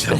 So,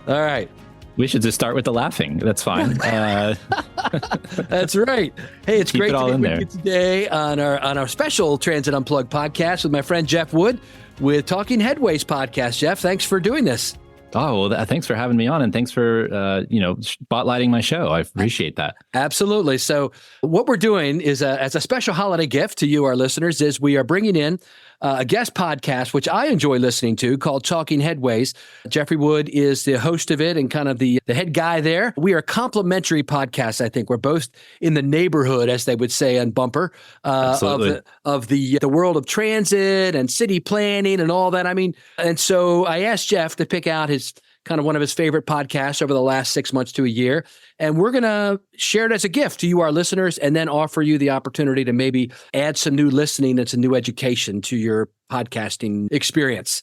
all right. We should just start with the laughing. That's fine. That's right. Hey, it's Keep great it all to in be there. with you today on our special Transit Unplugged podcast with my friend Jeff Wood with Talking Headways podcast. Jeff, thanks for doing this. Oh, well, thanks for having me on, and thanks for, spotlighting my show. I appreciate that. Absolutely. So what we're doing is, as a special holiday gift to you, our listeners, is we are bringing in a guest podcast, which I enjoy listening to, called Talking Headways. Jeffrey Wood is the host of it and kind of the head guy there. We are complementary podcasts, I think. We're both in the neighborhood, as they would say on Bumper, of the world of transit and city planning and all that. I mean, and so I asked Jeff to pick out his kind of one of his favorite podcasts over the last 6 months to a year. And we're going to share it as a gift to you, our listeners, and then offer you the opportunity to maybe add some new listening and some new education to your podcasting experience.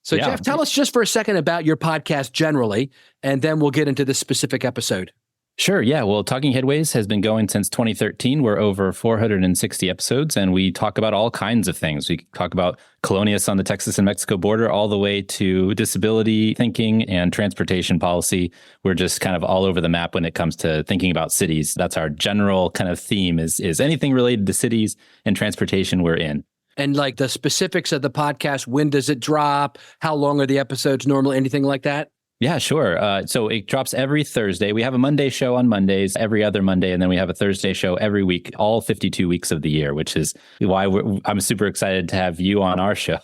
So, yeah. Jeff, tell us just for a second about your podcast generally, and then we'll get into this specific episode. Sure. Yeah. Well, Talking Headways has been going since 2013. We're over 460 episodes, and we talk about all kinds of things. We talk about colonias on the Texas and Mexico border, all the way to disability thinking and transportation policy. We're just kind of all over the map when it comes to thinking about cities. That's our general kind of theme is anything related to cities and transportation we're in. And like the specifics of the podcast, when does it drop? How long are the episodes normally? Anything like that? Yeah, sure. So it drops every Thursday. We have a Monday show on Mondays, every other Monday, and then we have a Thursday show every week, all 52 weeks of the year, which is why I'm super excited to have you on our show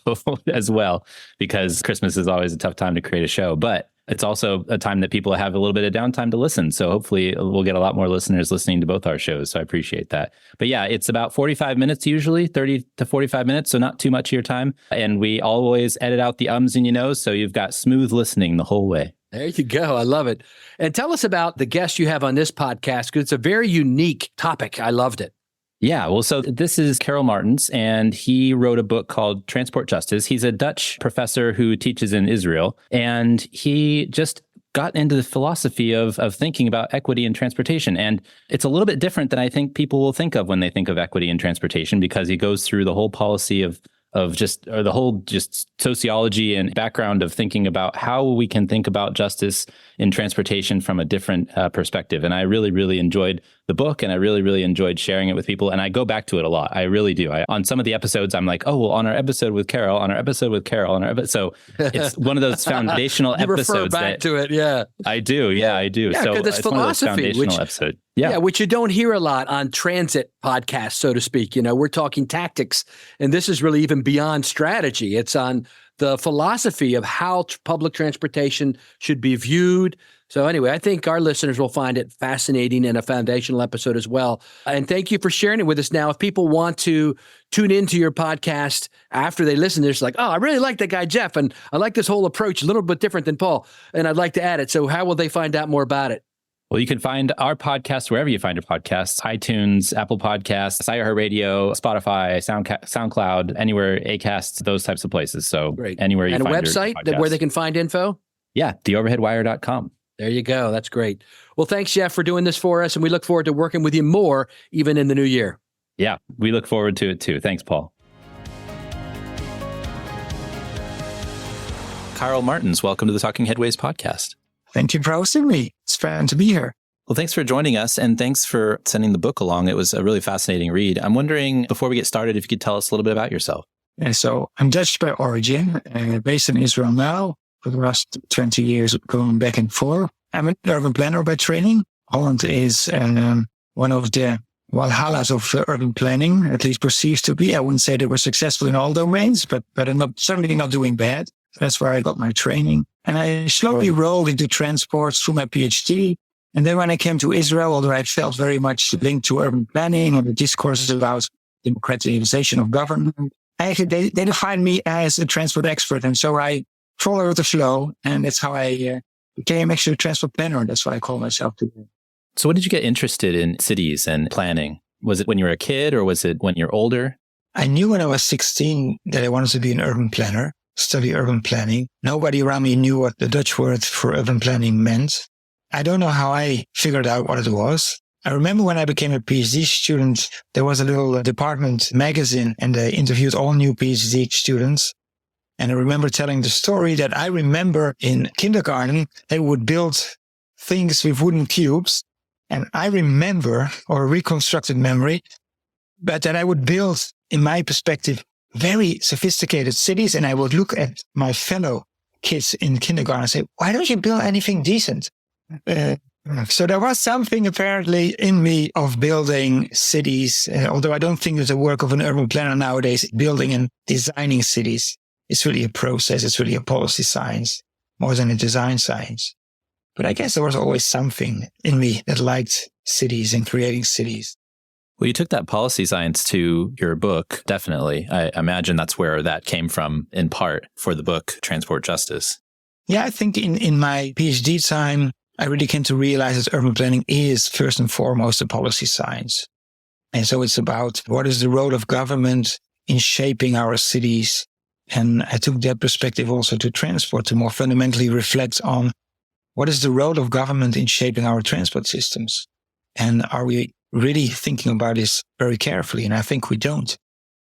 as well, because Christmas is always a tough time to create a show. But it's also a time that people have a little bit of downtime to listen. So hopefully we'll get a lot more listeners listening to both our shows. So I appreciate that. But yeah, it's about 45 minutes usually, 30 to 45 minutes. So not too much of your time. And we always edit out the ums and you knows. So you've got smooth listening the whole way. There you go. I love it. And tell us about the guest you have on this podcast, because it's a very unique topic. I loved it. Yeah, well, so this is Karel Martens, and he wrote a book called Transport Justice. He's a Dutch professor who teaches in Israel, and he just got into the philosophy of thinking about equity in transportation. And it's a little bit different than I think people will think of when they think of equity in transportation, because he goes through the whole policy of the whole sociology and background of thinking about how we can think about justice in transportation from a different perspective. And I really, really enjoyed the book, and I really, really enjoyed sharing it with people. And I go back to it a lot. I really do. On some of the episodes, I'm like, oh, well, on our episode with Karel, so it's one of those foundational episodes. Refer back to it. Yeah, I do. Yeah, I do. Yeah, so it's philosophy, episode. Which you don't hear a lot on transit podcasts, so to speak. You know, we're talking tactics, and this is really even beyond strategy. It's on the philosophy of how public transportation should be viewed. So anyway, I think our listeners will find it fascinating and a foundational episode as well. And thank you for sharing it with us. Now, if people want to tune into your podcast after they listen, they're just like, oh, I really like that guy, Jeff, and I like this whole approach, a little bit different than Paul, and I'd like to add it. So how will they find out more about it? Well, you can find our podcast wherever you find your podcasts: iTunes, Apple Podcasts, iHeartRadio, Spotify, SoundCloud, anywhere, Acast, those types of places. So great. Anywhere you find your podcast. And a website where they can find info? Yeah, theoverheadwire.com. There you go. That's great. Well, thanks, Jeff, for doing this for us, and we look forward to working with you more, even in the new year. Yeah, we look forward to it too. Thanks, Paul. Karel Martens, welcome to the Talking Headways podcast. Thank you for hosting me. It's fun to be here. Well, thanks for joining us, and thanks for sending the book along. It was a really fascinating read. I'm wondering, before we get started, if you could tell us a little bit about yourself. And so I'm Dutch by origin, based in Israel now for the last 20 years, going back and forth. I'm an urban planner by training. Holland is one of the Valhallas of urban planning, at least perceived to be. I wouldn't say they were successful in all domains, but I'm certainly not doing bad. That's where I got my training. And I slowly rolled into transport through my PhD. And then when I came to Israel, although I felt very much linked to urban planning and the discourses about democratization of government, they defined me as a transport expert. And so I followed the flow. And that's how I became actually a transport planner. That's what I call myself today. So when did you get interested in cities and planning? Was it when you were a kid, or was it when you're older? I knew when I was 16 that I wanted to be an urban planner, study urban planning. Nobody around me knew what the Dutch word for urban planning meant. I don't know how I figured out what it was. I remember when I became a PhD student, there was a little department magazine, and they interviewed all new PhD students. And I remember telling the story that I remember in kindergarten, they would build things with wooden cubes. And I remember, or reconstructed memory, but that I would build, in my perspective, very sophisticated cities. And I would look at my fellow kids in kindergarten and say, why don't you build anything decent? So there was something apparently in me of building cities, although I don't think it's the work of an urban planner nowadays, building and designing cities. It's really a process. It's really a policy science more than a design science. But I guess there was always something in me that liked cities and creating cities. Well, you took that policy science to your book, definitely. I imagine that's where that came from in part for the book, Transport Justice. Yeah, I think in my PhD time, I really came to realize that urban planning is first and foremost a policy science. And so it's about what is the role of government in shaping our cities. And I took that perspective also to transport, to more fundamentally reflect on what is the role of government in shaping our transport systems. And are we really thinking about this very carefully? And I think we don't.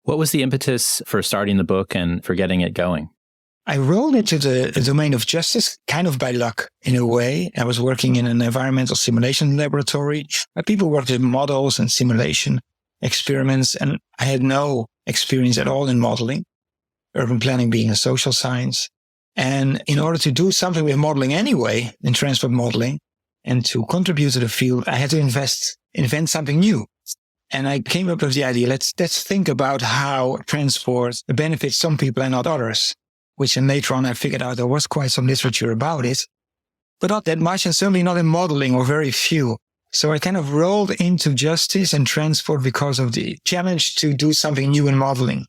What was the impetus for starting the book and for getting it going? I rolled into the domain of justice kind of by luck in a way. I was working in an environmental simulation laboratory where people worked with models and simulation experiments. And I had no experience at all in modeling, urban planning being a social science. And in order to do something with modeling anyway, in transport modeling, and to contribute to the field, I had to invent something new. And I came up with the idea, let's think about how transport benefits some people and not others, which then later on I figured out there was quite some literature about it, but not that much, and certainly not in modeling, or very few. So I kind of rolled into justice and transport because of the challenge to do something new in modeling.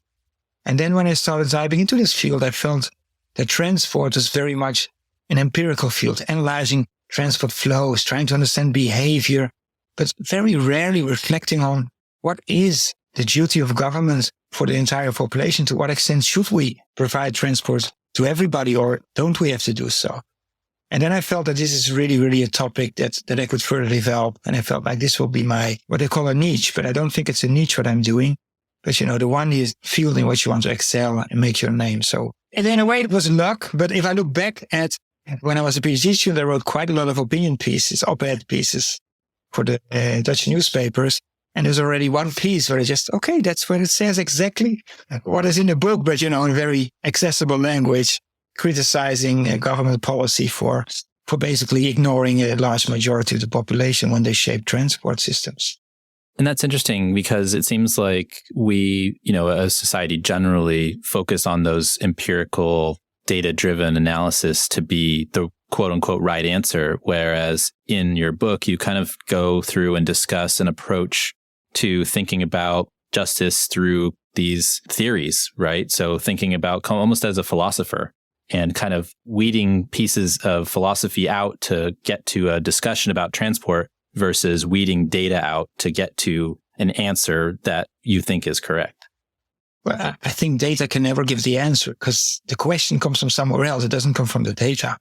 And then when I started diving into this field, I felt that transport is very much an empirical field, analyzing transport flows, trying to understand behavior, but very rarely reflecting on what is the duty of government for the entire population. To what extent should we provide transport to everybody, or don't we have to do so? And then I felt that this is really, really a topic that I could further develop. And I felt like this will be my, what they call a niche, but I don't think it's a niche what I'm doing. But the one is field in which you want to excel and make your name. So and in a way it was luck. But if I look back at when I was a PhD student, I wrote quite a lot of opinion pieces, op-ed pieces for the Dutch newspapers. And there's already one piece where that's what it says exactly what is in the book, but, in very accessible language, criticizing government policy for basically ignoring a large majority of the population when they shape transport systems. And that's interesting because it seems like we, as society generally focus on those empirical data-driven analysis to be the quote unquote right answer. Whereas in your book, you kind of go through and discuss an approach to thinking about justice through these theories, right? So thinking about almost as a philosopher and kind of weeding pieces of philosophy out to get to a discussion about transport versus weeding data out to get to an answer that you think is correct. Well, I think data can never give the answer because the question comes from somewhere else. It doesn't come from the data.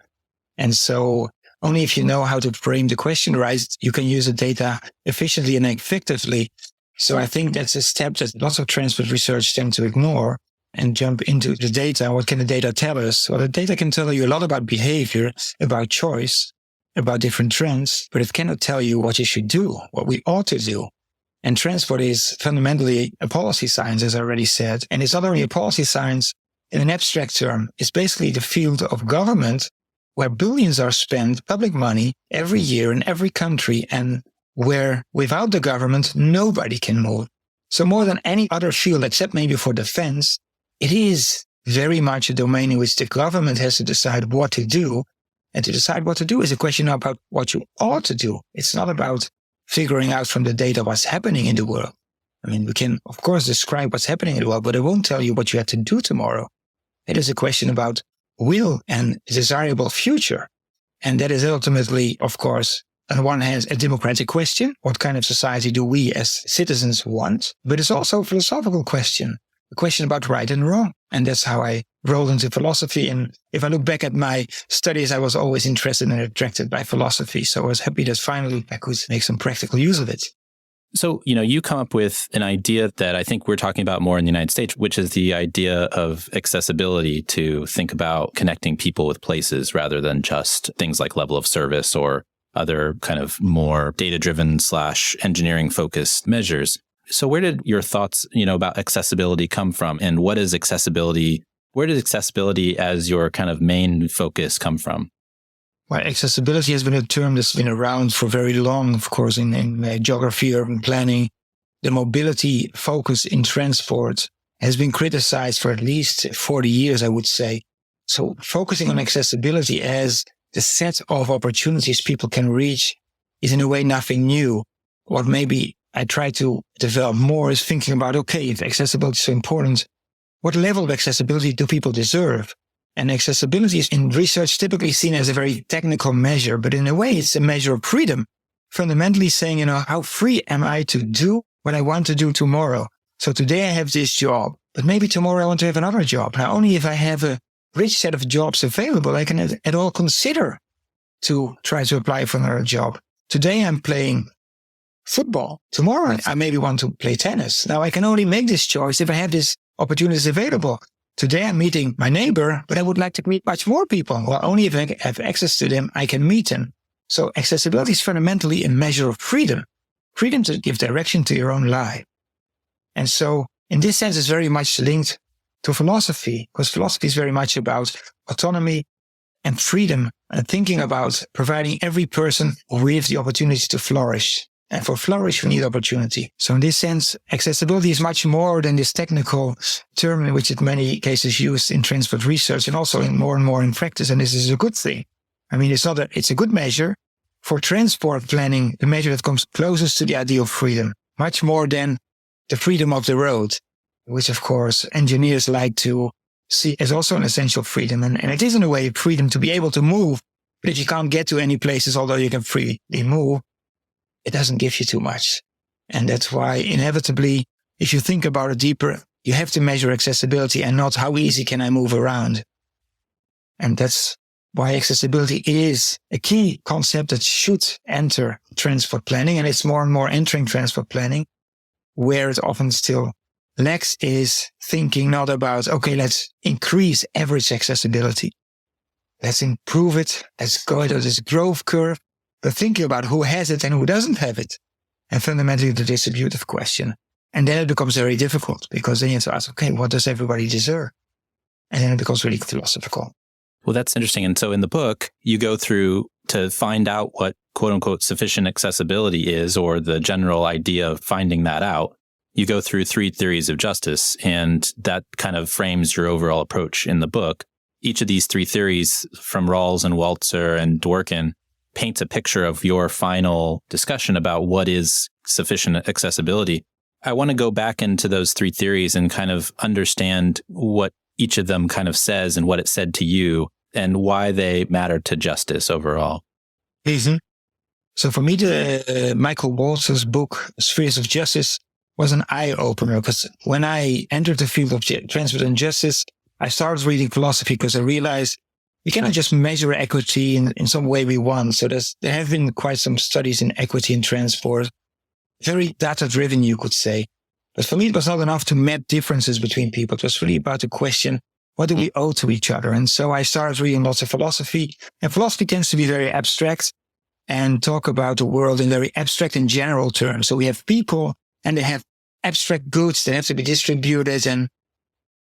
And so only if you know how to frame the question right, you can use the data efficiently and effectively. So I think that's a step that lots of transport research tend to ignore and jump into the data. What can the data tell us? Well, the data can tell you a lot about behavior, about choice, about different trends, but it cannot tell you what you should do, what we ought to do. And transport is fundamentally a policy science, as I already said. And it's not only a policy science in an abstract term. It's basically the field of government where billions are spent, public money, every year in every country, and where without the government, nobody can move. So more than any other field, except maybe for defense, it is very much a domain in which the government has to decide what to do. And to decide what to do is a question about what you ought to do. It's not about figuring out from the data what's happening in the world. I mean, we can, of course, describe what's happening in the world, but it won't tell you what you have to do tomorrow. It is a question about will and desirable future. And that is ultimately, of course, on one hand, a democratic question. What kind of society do we as citizens want? But it's also a philosophical question, a question about right and wrong. And that's how I rolled into philosophy. And if I look back at my studies, I was always interested and attracted by philosophy. So I was happy that finally I could make some practical use of it. So, you come up with an idea that I think we're talking about more in the United States, which is the idea of accessibility, to think about connecting people with places rather than just things like level of service or other kind of more data-driven / engineering-focused measures. So where did your thoughts, about accessibility come from? And where does accessibility as your kind of main focus come from? Well, accessibility has been a term that's been around for very long, of course, in geography, urban planning. The mobility focus in transport has been criticized for at least 40 years, I would say. So focusing on accessibility as the set of opportunities people can reach is in a way nothing new. What maybe I try to develop more is thinking about, okay, if accessibility is so important, what level of accessibility do people deserve? And accessibility is in research typically seen as a very technical measure, but in a way it's a measure of freedom. Fundamentally saying, how free am I to do what I want to do tomorrow? So today I have this job, but maybe tomorrow I want to have another job. Now, only if I have a rich set of jobs available, I can at all consider to try to apply for another job. Today I'm playing football. Tomorrow I maybe want to play tennis. Now I can only make this choice if I have these opportunities available. Today I'm meeting my neighbor, but I would like to meet much more people. Well, only if I have access to them, I can meet them. So accessibility is fundamentally a measure of freedom. Freedom to give direction to your own life. And so in this sense, it's very much linked to philosophy, because philosophy is very much about autonomy and freedom and thinking about providing every person with the opportunity to flourish. And for flourish, we need opportunity. So in this sense, accessibility is much more than this technical term in which it many cases used in transport research and also in more and more in practice. And this is a good thing. I mean, it's a good measure for transport planning, the measure that comes closest to the idea of freedom, much more than the freedom of the road, which of course engineers like to see as also an essential freedom. And it is in a way freedom to be able to move. But if you can't get to any places, although you can freely move, it doesn't give you too much. And that's why inevitably, if you think about it deeper, you have to measure accessibility and not how easy can I move around. And that's why accessibility is a key concept that should enter transport planning. And it's more and more entering transport planning. Where it often still lacks is thinking not about, okay, let's increase average accessibility. Let's improve it. Let's go to this growth curve. But thinking about who has it and who doesn't have it. And fundamentally the distributive question. And then it becomes very difficult because then you have to ask, okay, what does everybody deserve? And then it becomes really philosophical. Well, that's interesting. And so in the book, you go through to find out what quote unquote sufficient accessibility is, or the general idea of finding that out. You go through 3 theories of justice, and that kind of frames your overall approach in the book. Each of these 3 theories, from Rawls and Walzer and Dworkin, paints a picture of your final discussion about what is sufficient accessibility. I want to go back into those 3 theories and kind of understand what each of them kind of says and what it said to you and why they matter to justice overall. Mm-hmm. So for me, the Michael Walzer's book, Spheres of Justice, was an eye-opener because when I entered the field of transport and justice, I started reading philosophy because I realized we cannot just measure equity in some way we want. So there have been quite some studies in equity in transport, very data-driven, you could say. But for me, it was not enough to map differences between people. It was really about the question, what do we owe to each other? And so I started reading lots of philosophy. And philosophy tends to be very abstract and talk about the world in very abstract and general terms. So we have people and they have abstract goods that have to be distributed and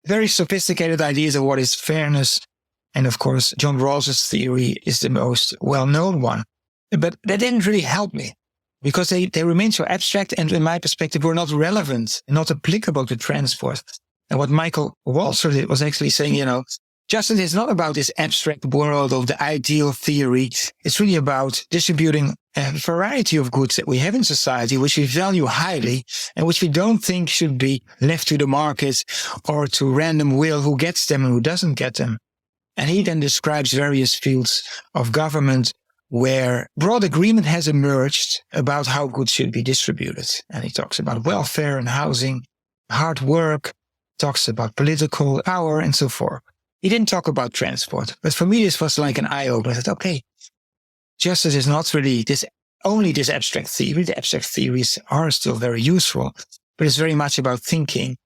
very sophisticated ideas of what is fairness. And of course, John Rawls's theory is the most well-known one. But that didn't really help me because they remain so abstract and in my perspective were not relevant and not applicable to transport. And what Michael Walzer did was actually saying, justice is not about this abstract world of the ideal theory. It's really about distributing a variety of goods that we have in society, which we value highly and which we don't think should be left to the market or to random will who gets them and who doesn't get them. And he then describes various fields of government where broad agreement has emerged about how goods should be distributed. And he talks about welfare and housing, hard work, talks about political power and so forth. He didn't talk about transport. But for me, this was like an eye-opener. I said, okay, justice is not really this only this abstract theory. The abstract theories are still very useful, but it's very much about thinking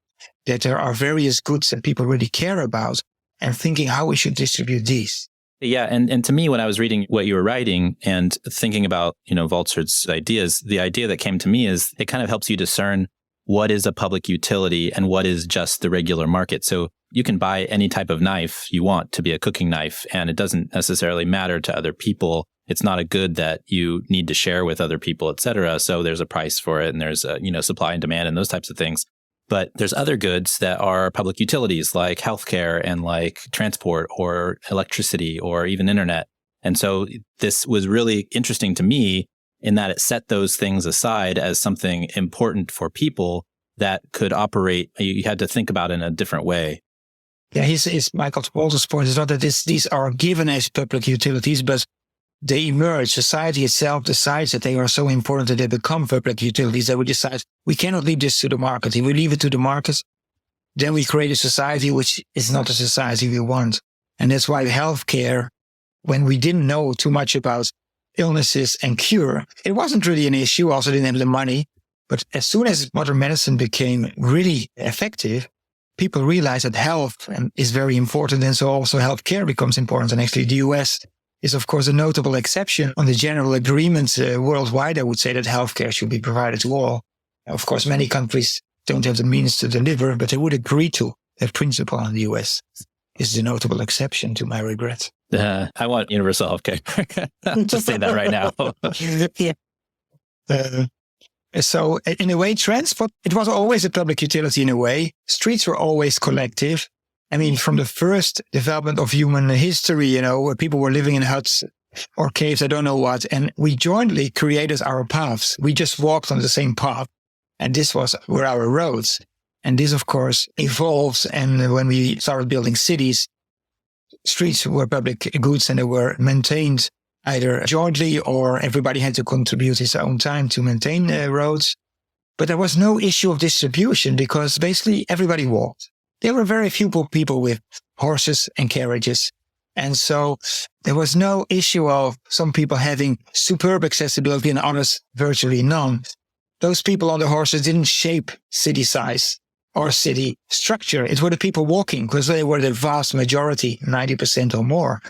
that there are various goods that people really care about and thinking how we should distribute these. Yeah. And to me, when I was reading what you were writing and thinking about, Waltzer's ideas, the idea that came to me is it kind of helps you discern what is a public utility and what is just the regular market. So you can buy any type of knife you want to be a cooking knife, and it doesn't necessarily matter to other people. It's not a good that you need to share with other people, et cetera. So there's a price for it, and there's a, supply and demand and those types of things. But there's other goods that are public utilities like healthcare and like transport or electricity or even internet. And so this was really interesting to me in that it set those things aside as something important for people that could operate. You had to think about it in a different way. Yeah, Michael Waltzer's point is not that these are given as public utilities, but they emerge. Society itself decides that they are so important that they become public utilities, that we decide we cannot leave this to the market. If we leave it to the market, then we create a society which is not the society we want. And that's why healthcare, when we didn't know too much about illnesses and cure, it wasn't really an issue. Also didn't have the money. But as soon as modern medicine became really effective, people realized that health is very important. And so also healthcare becomes important. And actually the US is, of course, a notable exception on the general agreement worldwide. I would say that healthcare should be provided to all. Of course, many countries don't have the means to deliver, but they would agree to that principle. And the US is the notable exception, to my regret. I want universal healthcare. Just say that right now. So in a way, transport, it was always a public utility in a way. Streets were always collective. I mean, from the first development of human history, where people were living in huts or caves, I don't know what, and we jointly created our paths. We just walked on the same path, and were our roads. And this, of course, evolves. And when we started building cities, streets were public goods and they were maintained either jointly or everybody had to contribute his own time to maintain roads. But there was no issue of distribution because basically everybody walked. There were very few people with horses and carriages. And so there was no issue of some people having superb accessibility and others virtually none. Those people on the horses didn't shape city size or city structure. It were the people walking because they were the vast majority, 90% or more.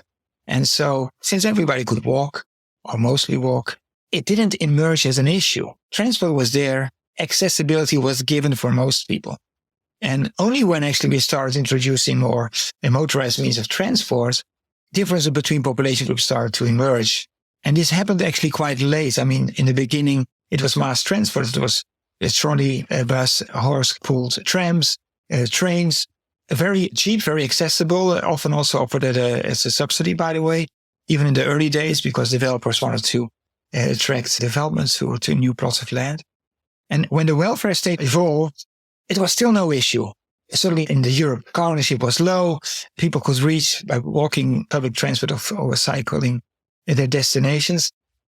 And so since everybody could walk or mostly walk, it didn't emerge as an issue. Transport was there. Accessibility was given for most people. And only when actually we started introducing more motorized means of transport, differences between population groups started to emerge. And this happened actually quite late. I mean, in the beginning, it was mass transport. It was a trolley, a bus, horse-pulled trams, trains, very cheap, very accessible, often also offered as a subsidy, by the way, even in the early days, because developers wanted to attract developments to new plots of land. And when the welfare state evolved, it was still no issue. Certainly in the Europe, car ownership was low. People could reach by walking, public transport, or cycling their destinations.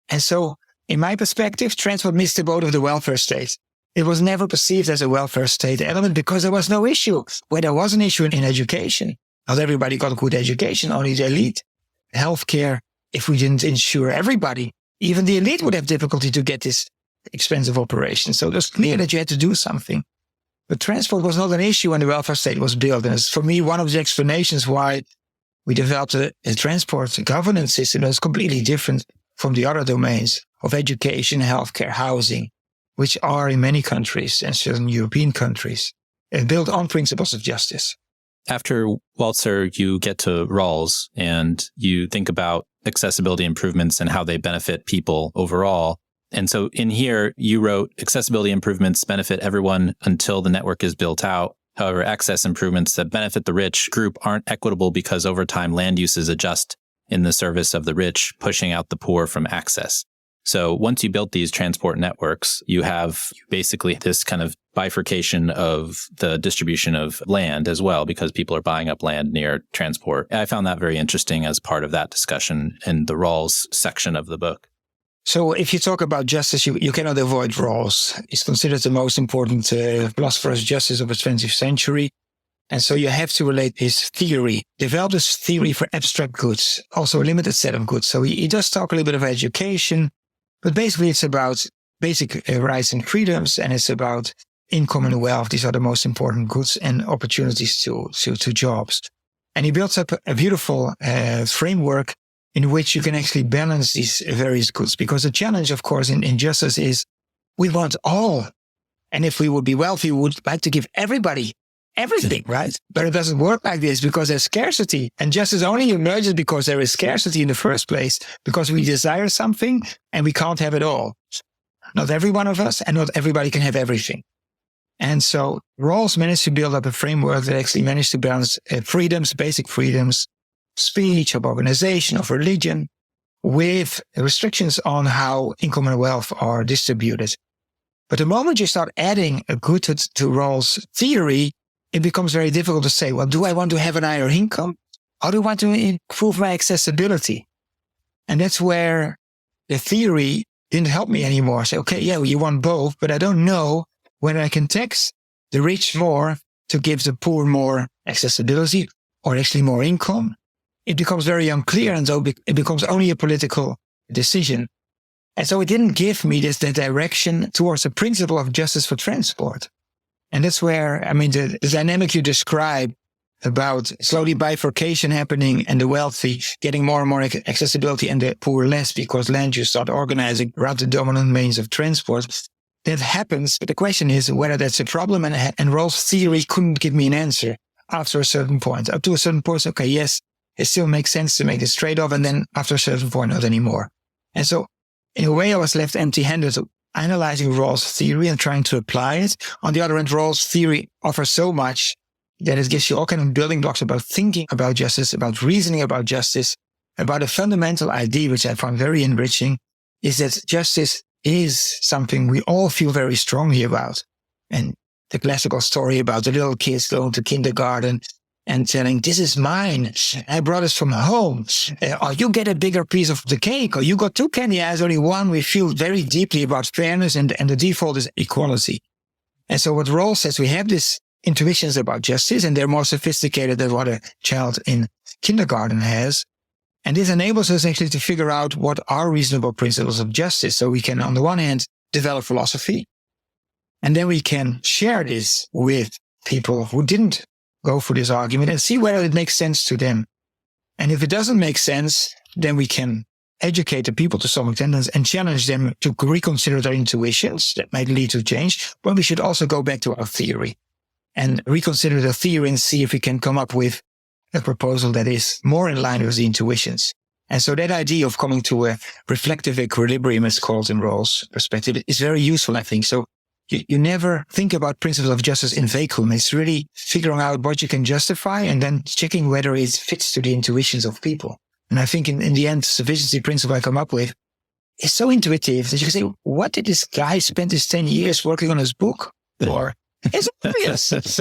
And so, in my perspective, transport missed the boat of the welfare state. It was never perceived as a welfare state element because there was no issue. Where there was an issue in education, not everybody got a good education, only the elite. Healthcare, if we didn't insure everybody, even the elite would have difficulty to get this expensive operation. So it was clear that you had to do something. But transport was not an issue when the welfare state was built. And it's, for me, one of the explanations why we developed a transport governance system that's completely different from the other domains of education, healthcare, housing, which are in many countries and certain European countries built on principles of justice. After Waltzer, you get to Rawls and you think about accessibility improvements and how they benefit people overall. And so in here, you wrote, accessibility improvements benefit everyone until the network is built out. However, access improvements that benefit the rich group aren't equitable because over time land uses adjust in the service of the rich, pushing out the poor from access. So once you built these transport networks, you have basically this kind of bifurcation of the distribution of land as well, because people are buying up land near transport. I found that very interesting as part of that discussion in the Rawls section of the book. So if you talk about justice, you cannot avoid Rawls. He's considered the most important philosopher of justice of the 20th century. And so you have to relate his theory, develop this theory for abstract goods, also a limited set of goods. So he does talk a little bit of education, But basically, it's about basic rights and freedoms, and it's about income and wealth. These are the most important goods and opportunities to jobs. And he builds up a beautiful framework in which you can actually balance these various goods. Because the challenge, of course, in justice is we want all. And if we would be wealthy, we would like to give everybody everything, right? But it doesn't work like this because there's scarcity. And justice only emerges because there is scarcity in the first place, because we desire something and we can't have it all. Not every one of us, and not everybody can have everything. And so Rawls managed to build up a framework that actually managed to balance freedoms, basic freedoms, speech, of organization, of religion, with restrictions on how income and wealth are distributed. But the moment you start adding a good to Rawls' theory, it becomes very difficult to say, well, do I want to have an higher income? Or do I want to improve my accessibility? And that's where the theory didn't help me anymore. I say, okay, yeah, you want both, but I don't know whether I can tax the rich more to give the poor more accessibility or actually more income. It becomes very unclear, and so it becomes only a political decision. And so it didn't give me the direction towards the principle of justice for transport. And that's where, I mean, the dynamic you describe about slowly bifurcation happening and the wealthy getting more and more accessibility and the poor less because land use start organizing around the dominant means of transport. That happens, but the question is whether that's a problem, and Rawls' theory couldn't give me an answer after a certain point. Up to a certain point, okay, yes, it still makes sense to make this trade-off, and then after a certain point, not anymore. And so, in a way, I was left empty-handed analyzing Rawls' theory and trying to apply it. On the other hand, Rawls' theory offers so much that it gives you all kind of building blocks about thinking about justice, about reasoning about justice, about a fundamental idea, which I found very enriching, is that justice is something we all feel very strongly about. And the classical story about the little kids going to kindergarten and telling, this is mine, I brought this from home, or you get a bigger piece of the cake, or you got two candy, I has only one. We feel very deeply about fairness, and the default is equality. And so what Rawls says, we have these intuitions about justice, and they're more sophisticated than what a child in kindergarten has. And this enables us actually to figure out what are reasonable principles of justice. So we can, on the one hand, develop philosophy, and then we can share this with people who didn't go for this argument and see whether it makes sense to them. And if it doesn't make sense, then we can educate the people to some extent and challenge them to reconsider their intuitions that might lead to change. But we should also go back to our theory and reconsider the theory and see if we can come up with a proposal that is more in line with the intuitions. And so that idea of coming to a reflective equilibrium, as called in Rawls' perspective, is very useful, I think. So you never think about principles of justice in vacuum. It's really figuring out what you can justify and then checking whether it fits to the intuitions of people. And I think in the end, the sufficiency principle I come up with is so intuitive that you can say, what did this guy spend his 10 years working on his book for? It's obvious.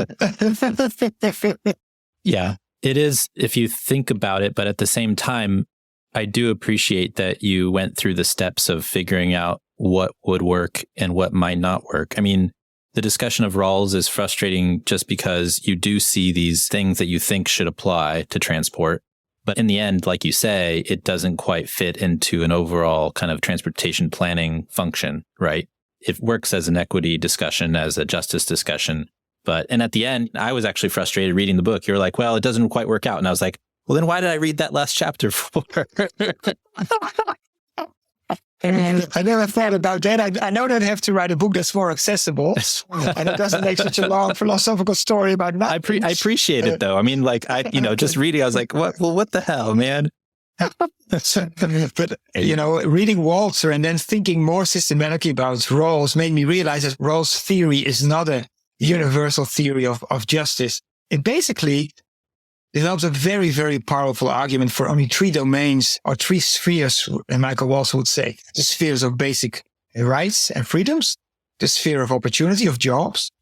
Yeah. It is, if you think about it, but at the same time, I do appreciate that you went through the steps of figuring out what would work and what might not work. I mean, the discussion of Rawls is frustrating just because you do see these things that you think should apply to transport. But in the end, like you say, it doesn't quite fit into an overall kind of transportation planning function, right? It works as an equity discussion, as a justice discussion. And at the end, I was actually frustrated reading the book. You were like, well, it doesn't quite work out. And I was like, well, then why did I read that last chapter for? I never thought about that. I know that I have to write a book that's more accessible, and it doesn't make such a long philosophical story about nothing. I appreciate it, though. I mean, like, just reading, I was like, what? Well, what the hell, man? But, reading Walter and then thinking more systematically about Rawls made me realize that Rawls' theory is not a universal theory of justice. It basically develops a very, very powerful argument for only three domains or three spheres, Michael Walsh would say. The spheres of basic rights and freedoms, the sphere of opportunity of jobs,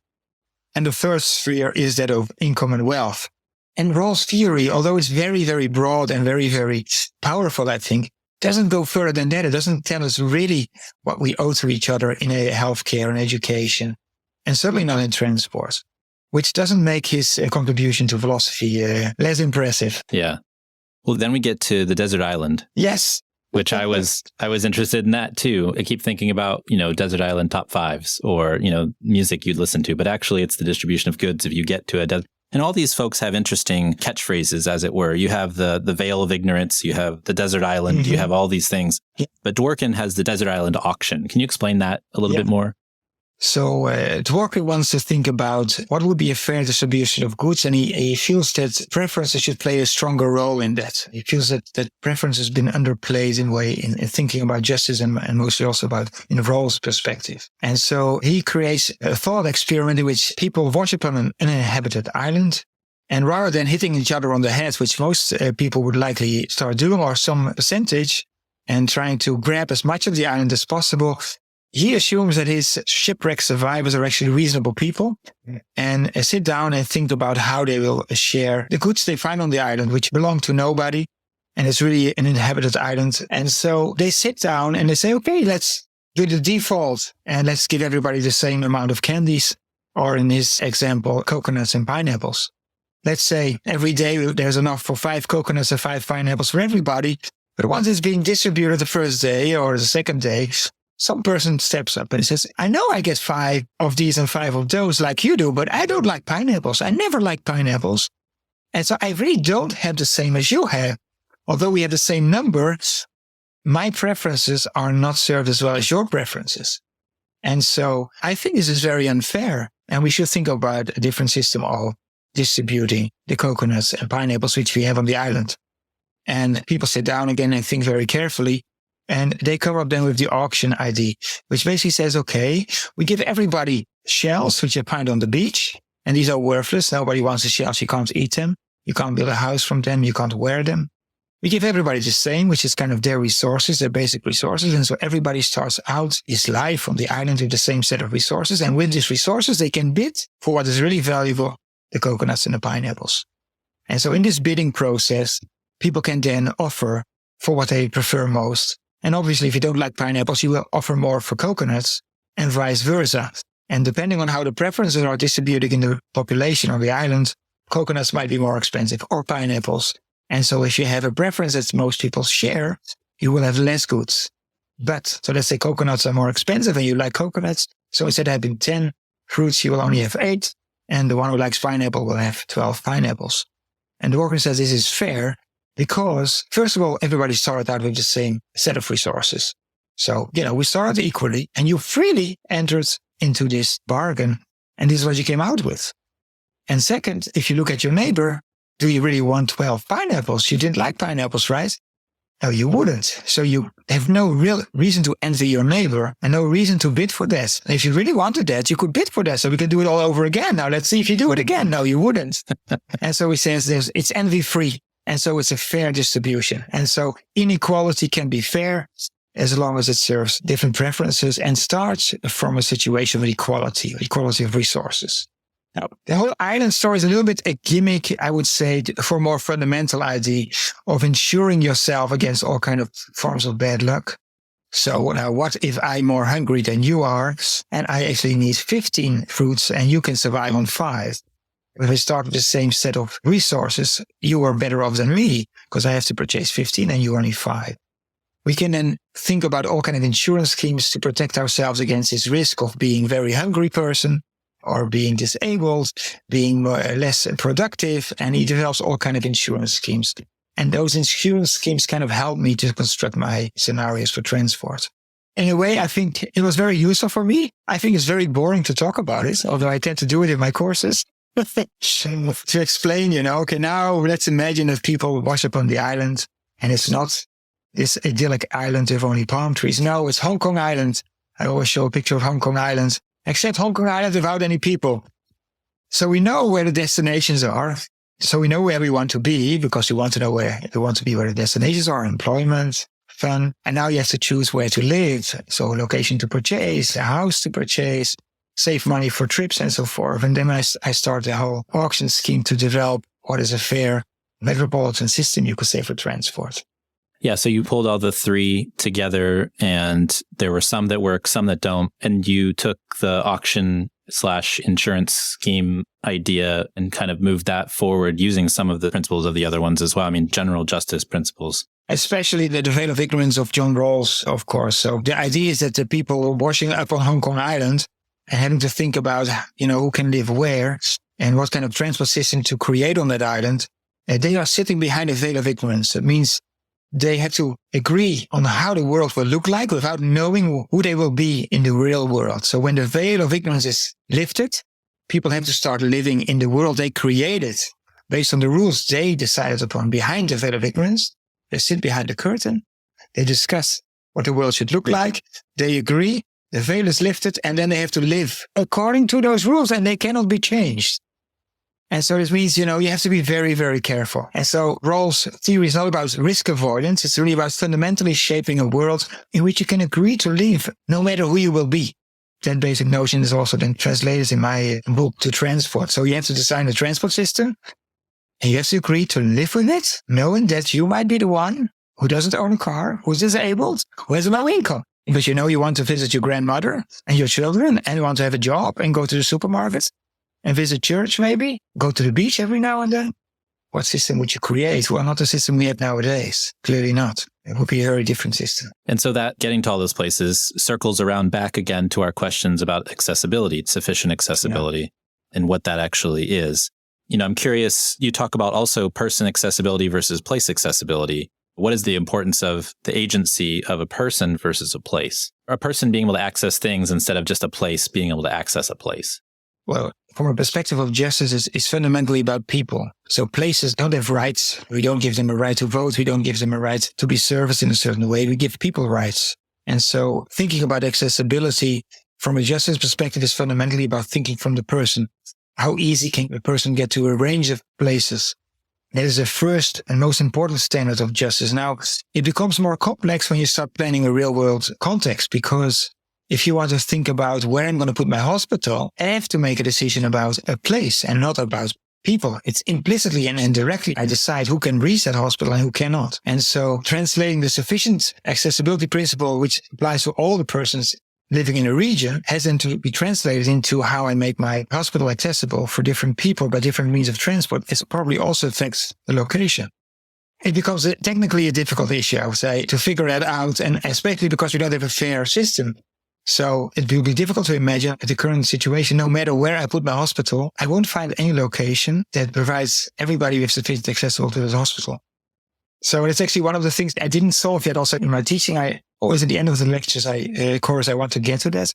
and the third sphere is that of income and wealth. And Rawls' theory, although it's very, very broad and very, very powerful, I think, doesn't go further than that. It doesn't tell us really what we owe to each other in healthcare and education, and certainly not in transport, which doesn't make his contribution to philosophy less impressive. Yeah. Well, then we get to the desert island. Yes. which I was interested in that too. I keep thinking about, desert island top fives or, music you'd listen to, but actually it's the distribution of goods if you get to a desert. And all these folks have interesting catchphrases, as it were. You have the veil of ignorance, you have the desert island, you have all these things. Yeah. But Dworkin has the desert island auction. Can you explain that a little bit more? So Dworkin wants to think about what would be a fair distribution of goods, and he feels that preferences should play a stronger role in that. He feels that preference has been underplayed in thinking about justice and mostly also about in a roles perspective. And so he creates a thought experiment in which people wash upon an uninhabited island, and rather than hitting each other on the head, which most people would likely start doing, or some percentage, and trying to grab as much of the island as possible, he assumes that his shipwreck survivors are actually reasonable people and sit down and think about how they will share the goods they find on the island, which belong to nobody. And it's really an inhabited island. And so they sit down and they say, okay, let's do the default and let's give everybody the same amount of candies, or in his example, coconuts and pineapples. Let's say every day there's enough for 5 coconuts and 5 pineapples for everybody. But once it's being distributed the first day or the second day, some person steps up and says, I know I get 5 of these and 5 of those like you do, but I don't like pineapples. I never like pineapples. And so I really don't have the same as you have. Although we have the same number, my preferences are not served as well as your preferences. And so I think this is very unfair. And we should think about a different system of distributing the coconuts and pineapples which we have on the island. And people sit down again and think very carefully. And they come up then with the auction ID, which basically says, okay, we give everybody shells, which you find on the beach. And these are worthless. Nobody wants the shells. You can't eat them. You can't build a house from them. You can't wear them. We give everybody the same, which is kind of their resources, their basic resources. And so everybody starts out his life on the island with the same set of resources. And with these resources, they can bid for what is really valuable, the coconuts and the pineapples. And so in this bidding process, people can then offer for what they prefer most. And obviously, if you don't like pineapples, you will offer more for coconuts and vice versa. And depending on how the preferences are distributed in the population on the island, coconuts might be more expensive or pineapples. And so if you have a preference that most people share, you will have less goods. But so let's say coconuts are more expensive and you like coconuts. So instead of having 10 fruits, you will only have 8. And the one who likes pineapple will have 12 pineapples. And Dworkin says this is fair, because, first of all, everybody started out with the same set of resources. So, we started equally, and you freely entered into this bargain, and this is what you came out with. And second, if you look at your neighbor, do you really want 12 pineapples? You didn't like pineapples, right? No, you wouldn't. So you have no real reason to envy your neighbor and no reason to bid for that. And if you really wanted that, you could bid for that. So we can do it all over again. Now, let's see if you do it again. No, you wouldn't. And so he says it's envy-free. And so it's a fair distribution. And so inequality can be fair as long as it serves different preferences and starts from a situation with equality of resources. Now, the whole island story is a little bit a gimmick, I would say, for a more fundamental idea of insuring yourself against all kind of forms of bad luck. So now what if I'm more hungry than you are and I actually need 15 fruits and you can survive on 5? If I start with the same set of resources, you are better off than me because I have to purchase 15 and you only 5. We can then think about all kinds of insurance schemes to protect ourselves against this risk of being a very hungry person or being disabled, being less productive, and he develops all kinds of insurance schemes. And those insurance schemes kind of help me to construct my scenarios for transport. In a way, I think it was very useful for me. I think it's very boring to talk about it, although I tend to do it in my courses. To explain, okay, now let's imagine that people wash up on the island and it's not this idyllic island with only palm trees. No, it's Hong Kong Island. I always show a picture of Hong Kong Island, except Hong Kong Island without any people. So we know where the destinations are. So we know where we want to be because we want to know where the destinations are, employment, fun. And now you have to choose where to live. So location to purchase, a house to purchase, save money for trips and so forth. And then I start the whole auction scheme to develop what is a fair metropolitan system you could say for transport. Yeah, so you pulled all the 3 together and there were some that work, some that don't. And you took the auction/insurance scheme idea and kind of moved that forward using some of the principles of the other ones as well. I mean, general justice principles. especially the veil of ignorance of John Rawls, of course. So the idea is that the people washing up on Hong Kong Island and having to think about, who can live where and what kind of transport system to create on that island, they are sitting behind a veil of ignorance. That means they have to agree on how the world will look like without knowing who they will be in the real world. So when the veil of ignorance is lifted, people have to start living in the world they created based on the rules they decided upon behind the veil of ignorance. They sit behind the curtain. They discuss what the world should look like. They agree. The veil is lifted, and then they have to live according to those rules, and they cannot be changed. And so this means, you have to be very, very careful. And so Rawls' theory is not about risk avoidance. It's really about fundamentally shaping a world in which you can agree to live, no matter who you will be. That basic notion is also then translated in my book to transport. So you have to design a transport system, and you have to agree to live with it, knowing that you might be the one who doesn't own a car, who's disabled, who has no income. Because you want to visit your grandmother and your children, and you want to have a job and go to the supermarket and visit church maybe, go to the beach every now and then. What system would you create? Well, not the system we have nowadays. Clearly not. It would be a very different system. And so that getting to all those places circles around back again to our questions about accessibility, sufficient accessibility, and what that actually is. I'm curious, you talk about also person accessibility versus place accessibility. What is the importance of the agency of a person versus a place? Or a person being able to access things instead of just a place being able to access a place? Well, from a perspective of justice, it's fundamentally about people. So places don't have rights. We don't give them a right to vote. We don't give them a right to be serviced in a certain way. We give people rights. And so thinking about accessibility from a justice perspective is fundamentally about thinking from the person. How easy can a person get to a range of places? That is the first and most important standard of justice. Now, it becomes more complex when you start planning a real world context, because if you want to think about where I'm going to put my hospital, I have to make a decision about a place and not about people. It's implicitly and indirectly I decide who can reach that hospital and who cannot. And so translating the sufficient accessibility principle, which applies to all the persons living in a region, has then to be translated into how I make my hospital accessible for different people by different means of transport. It probably also affects the location. It becomes technically a difficult issue, I would say, to figure that out, and especially because we don't have a fair system. So it will be difficult to imagine at the current situation, no matter where I put my hospital, I won't find any location that provides everybody with sufficient accessible to this hospital. So it's actually one of the things I didn't solve yet also in my teaching. I always at the end of the lectures, I want to get to that.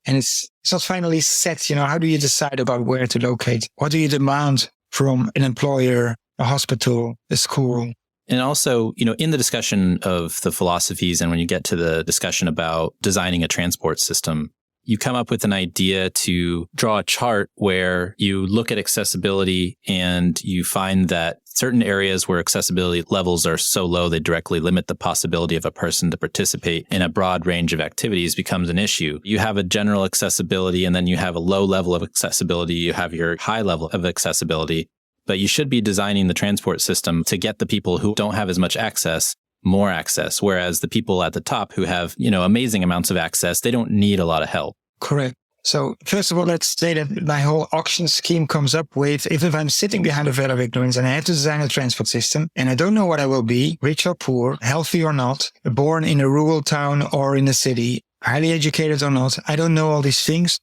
And it's not finally set, how do you decide about where to locate? What do you demand from an employer, a hospital, a school? And also, in the discussion of the philosophies, and when you get to the discussion about designing a transport system, you come up with an idea to draw a chart where you look at accessibility and you find that certain areas where accessibility levels are so low, they directly limit the possibility of a person to participate in a broad range of activities becomes an issue. You have a general accessibility, and then you have a low level of accessibility. You have your high level of accessibility. But you should be designing the transport system to get the people who don't have as much access more access, whereas the people at the top who have, amazing amounts of access, they don't need a lot of help. Correct. So first of all, let's say that my whole auction scheme comes up with, if I'm sitting behind a veil of ignorance and I have to design a transport system and I don't know what I will be, rich or poor, healthy or not, born in a rural town or in a city, highly educated or not, I don't know all these things.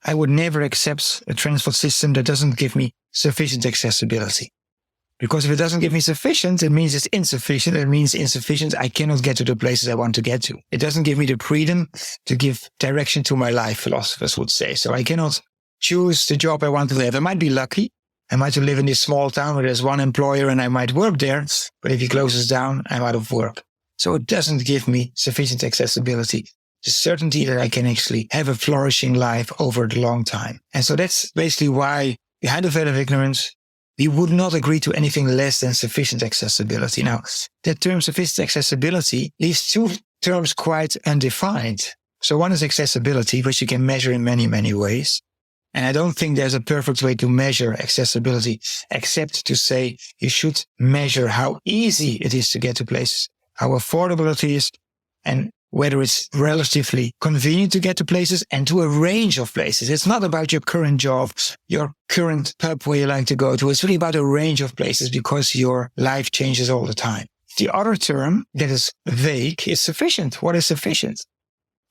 I would never accept a transport system that doesn't give me sufficient accessibility. Because if it doesn't give me sufficient, it means it's insufficient. It means insufficient. I cannot get to the places I want to get to. It doesn't give me the freedom to give direction to my life, philosophers would say. So I cannot choose the job I want to have. I might be lucky. I might live in this small town where there's one employer and I might work there. But if he closes down, I'm out of work. So it doesn't give me sufficient accessibility. The certainty that I can actually have a flourishing life over the long time. And so that's basically why behind the veil of ignorance, we would not agree to anything less than sufficient accessibility. Now, that term sufficient accessibility leaves two terms quite undefined. So one is accessibility, which you can measure in many, many ways. And I don't think there's a perfect way to measure accessibility, except to say you should measure how easy it is to get to places, how affordable it is, and whether it's relatively convenient to get to places and to a range of places. It's not about your current job, your current pub where you like to go to. It's really about a range of places because your life changes all the time. The other term that is vague is sufficient. What is sufficient?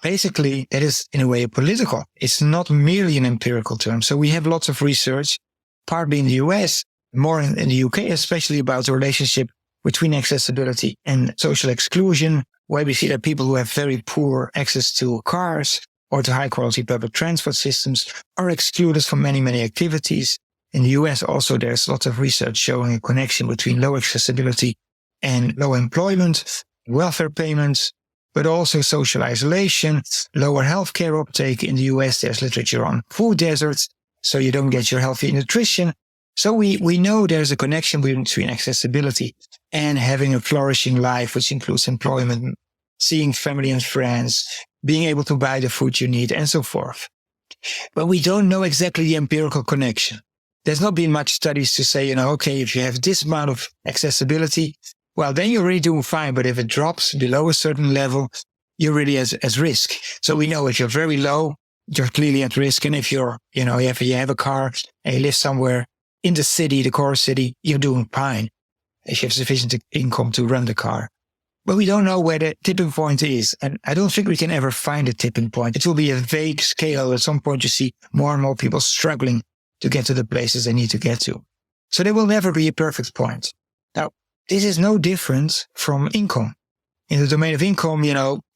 Basically, that is in a way political. It's not merely an empirical term. So we have lots of research, partly in the US, more in the UK, especially about the relationship between accessibility and social exclusion, where we see that people who have very poor access to cars or to high quality public transport systems are excluded from many, many activities. In the US also, there's lots of research showing a connection between low accessibility and low employment, welfare payments, but also social isolation, lower healthcare uptake. In the US, there's literature on food deserts, so you don't get your healthy nutrition. So we know there's a connection between accessibility and having a flourishing life, which includes employment, seeing family and friends, being able to buy the food you need, and so forth. But we don't know exactly the empirical connection. There's not been much studies to say, okay, if you have this amount of accessibility, well, then you're really doing fine. But if it drops below a certain level, you're really at risk. So we know if you're very low, you're clearly at risk. And if you have a car and you live somewhere in the city, the core city, you're doing fine if you have sufficient income to run the car. But we don't know where the tipping point is. And I don't think we can ever find a tipping point. It will be a vague scale. At some point, you see more and more people struggling to get to the places they need to get to. So there will never be a perfect point. Now, this is no different from income. In the domain of income,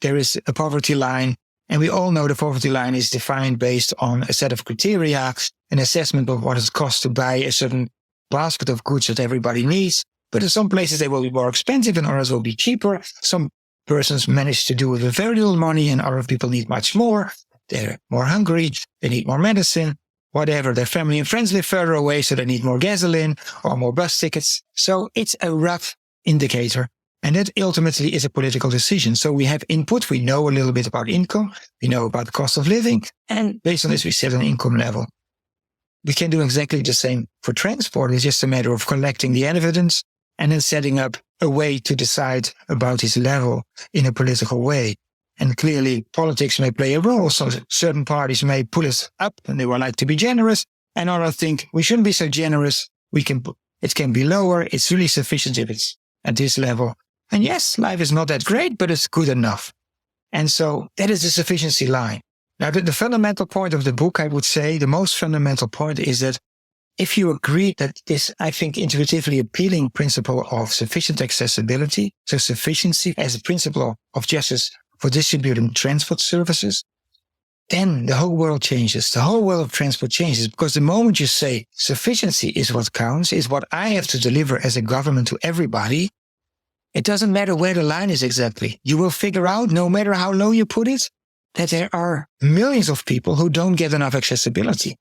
there is a poverty line. And we all know the poverty line is defined based on a set of criteria, an assessment of what it costs to buy a certain basket of goods that everybody needs. But in some places, they will be more expensive and others will be cheaper. Some persons manage to do it with very little money and other people need much more. They're more hungry. They need more medicine, whatever. Their family and friends live further away, so they need more gasoline or more bus tickets. So it's a rough indicator. And that ultimately is a political decision. So we have input. We know a little bit about income. We know about the cost of living. And based on this, we set an income level. We can do exactly the same for transport. It's just a matter of collecting the evidence and then setting up a way to decide about this level in a political way. And clearly, politics may play a role. So certain parties may pull us up and they would like to be generous. And others think we shouldn't be so generous. It can be lower. It's really sufficient if it's at this level. And yes, life is not that great, but it's good enough. And so that is the sufficiency line. Now, the fundamental point of the book, I would say, the most fundamental point is that if you agree that this, I think, intuitively appealing principle of sufficient accessibility, so sufficiency as a principle of justice for distributing transport services, then the whole world changes. The whole world of transport changes because the moment you say sufficiency is what counts, is what I have to deliver as a government to everybody, it doesn't matter where the line is exactly. You will figure out, no matter how low you put it, that there are millions of people who don't get enough accessibility.